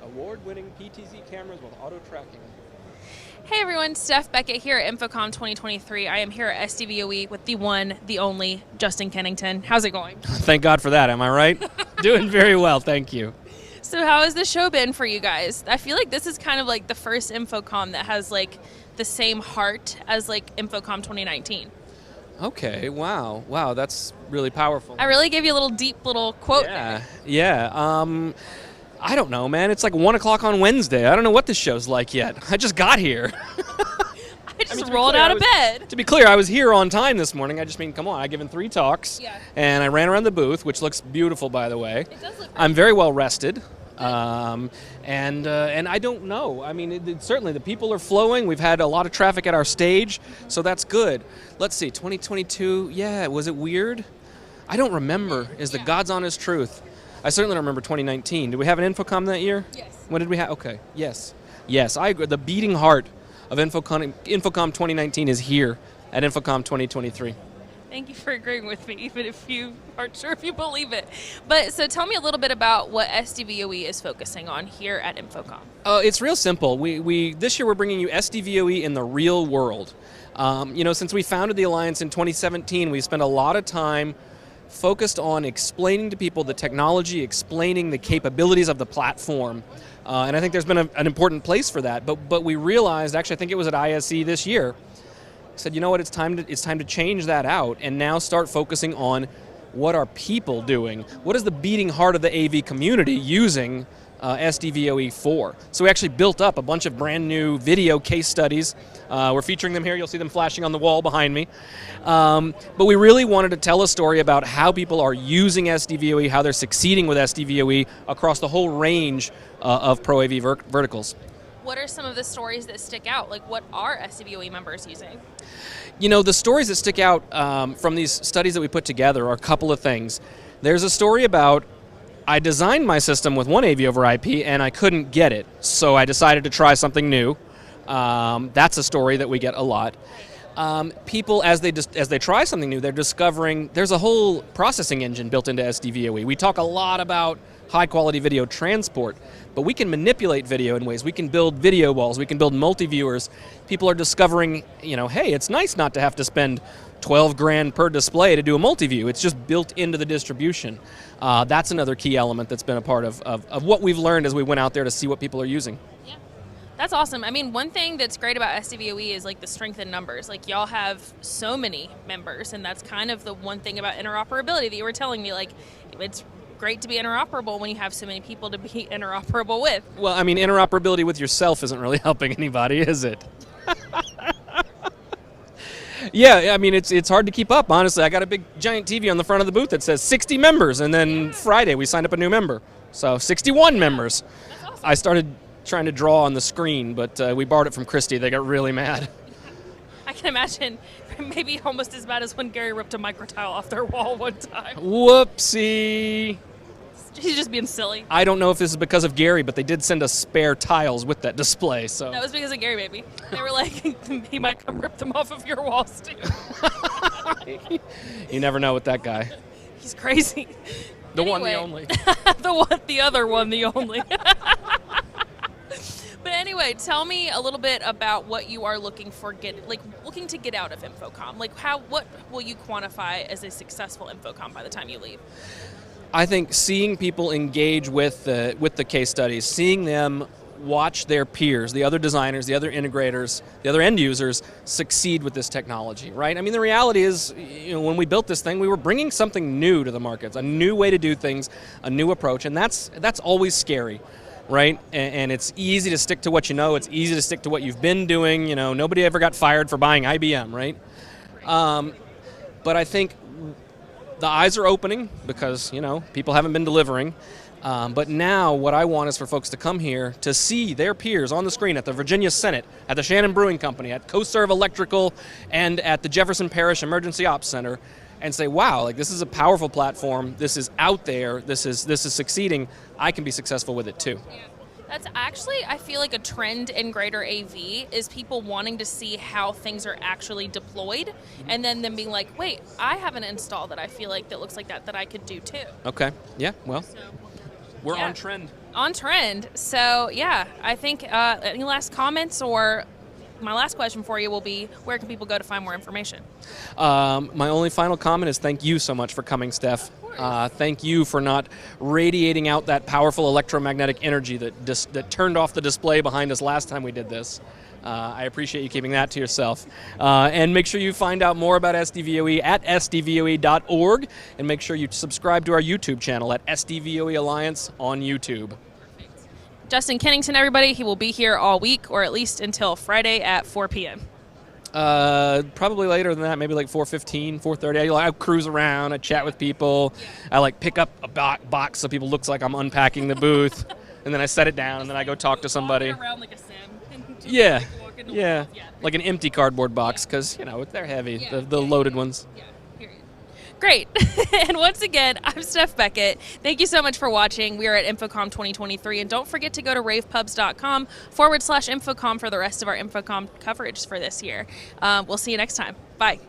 award-winning PTZ cameras with auto tracking. Hey everyone, Steph, Beckett here at InfoComm 2023. I am here at SDVoE with the one, the only, Justin Kennington. How's it going? Thank God for that, am I right? Doing very well, thank you. So how has the show been for you guys? I feel like this is kind of like the first InfoComm that has like the same heart as like InfoComm 2019. Okay, wow, that's really powerful. I really gave you a little deep little quote there. Yeah. I don't know, man. It's like 1 o'clock on Wednesday. I don't know what this show's like yet. I just got here. I just rolled out of bed. To be clear, I was here on time this morning. I just mean, come on, I've given 3 talks, and I ran around the booth, which looks beautiful, by the way. It does look I'm very well rested, and I don't know. I mean, certainly the people are flowing. We've had a lot of traffic at our stage, so that's good. Let's see, 2022, yeah, was it weird? I don't remember, is the God's honest truth. I certainly don't remember 2019. Did we have an InfoComm that year? Yes. When did we have? Okay, yes, I agree. The beating heart of InfoComm 2019 is here at InfoComm 2023. Thank you for agreeing with me, even if you aren't sure if you believe it. But so tell me a little bit about what SDVoE is focusing on here at InfoComm. It's real simple. We this year we're bringing you SDVoE in the real world. Since we founded the Alliance in 2017, we spent a lot of time focused on explaining to people the technology, explaining the capabilities of the platform. And I think there's been an important place for that. But we realized, actually I think it was at ISE this year, said, you know what, it's time to change that out and now start focusing on what are people doing? What is the beating heart of the AV community using SDVoE for? So we actually built up a bunch of brand new video case studies. We're featuring them here. You'll see them flashing on the wall behind me. But we really wanted to tell a story about how people are using SDVoE, how they're succeeding with SDVoE across the whole range of Pro AV verticals. What are some of the stories that stick out? Like, what are SDVoE members using? You know, the stories that stick out from these studies that we put together are a couple of things. There's a story about, I designed my system with one AV over IP and I couldn't get it, so I decided to try something new. That's a story that we get a lot. People, as they try something new, they're discovering there's a whole processing engine built into SDVoE. We talk a lot about high-quality video transport, but we can manipulate video in ways. We can build video walls. We can build multi-viewers. People are discovering, hey, it's nice not to have to spend 12 grand per display to do a multi-view. It's just built into the distribution. That's another key element that's been a part of what we've learned as we went out there to see what people are using. Yeah. That's awesome. I mean, one thing that's great about SDVoE is like the strength in numbers. Like, y'all have so many members, and that's kind of the one thing about interoperability that you were telling me. Like, it's great to be interoperable when you have so many people to be interoperable with. Well, I mean, interoperability with yourself isn't really helping anybody, is it? Yeah, I mean, it's hard to keep up, honestly. I got a big giant TV on the front of the booth that says 60 members, and then Friday we signed up a new member. So 61 members. That's awesome. I started trying to draw on the screen, but we borrowed it from Christy. They got really mad. I can imagine maybe almost as bad as when Gary ripped a microtile off their wall one time. Whoopsie. He's just being silly. I don't know if this is because of Gary, but they did send us spare tiles with that display. So that was because of Gary, baby. They were like, he might come rip them off of your walls too. You never know with that guy. He's crazy. The one, the only. The other one, the only. But anyway, tell me a little bit about what you are looking to get out of InfoComm. Like, what will you quantify as a successful InfoComm by the time you leave? I think seeing people engage with the case studies, seeing them watch their peers, the other designers, the other integrators, the other end users succeed with this technology, right? I mean, the reality is, when we built this thing, we were bringing something new to the markets, a new way to do things, a new approach, and that's always scary, right? And it's easy to stick to what you know. It's easy to stick to what you've been doing. Nobody ever got fired for buying IBM, right? But I think the eyes are opening because, people haven't been delivering. But now what I want is for folks to come here to see their peers on the screen at the Virginia Senate, at the Shannon Brewing Company, at CoServe Electrical, and at the Jefferson Parish Emergency Ops Center, and say, wow, like, this is a powerful platform, this is out there, this is succeeding, I can be successful with it too. Yeah. That's actually, I feel like, a trend in greater AV is people wanting to see how things are actually deployed, and then them being like, wait, I have an install that I feel like that looks like that I could do too. Okay, yeah, well, We're on trend. On trend. So, yeah, I think any last comments, or my last question for you will be, where can people go to find more information? My only final comment is thank you so much for coming, Steph. Thank you for not radiating out that powerful electromagnetic energy that turned off the display behind us last time we did this. I appreciate you keeping that to yourself. And make sure you find out more about SDVoE at sdvoe.org, and make sure you subscribe to our YouTube channel at SDVoE Alliance on YouTube. Justin Kennington, everybody, he will be here all week, or at least until Friday at 4 p.m. Probably later than that, maybe like 4:15, 4:30. I cruise around, I chat with people, I like pick up a box so people looks like I'm unpacking the booth, and then I set it down, and then I go talk to somebody. Around like a sim. Yeah, like an empty cardboard box, because, they're heavy, the loaded ones. Yeah. Great. And once again, I'm Steph Beckett. Thank you so much for watching. We are at InfoComm 2023. And don't forget to go to ravepubs.com/InfoComm for the rest of our InfoComm coverage for this year. We'll see you next time. Bye.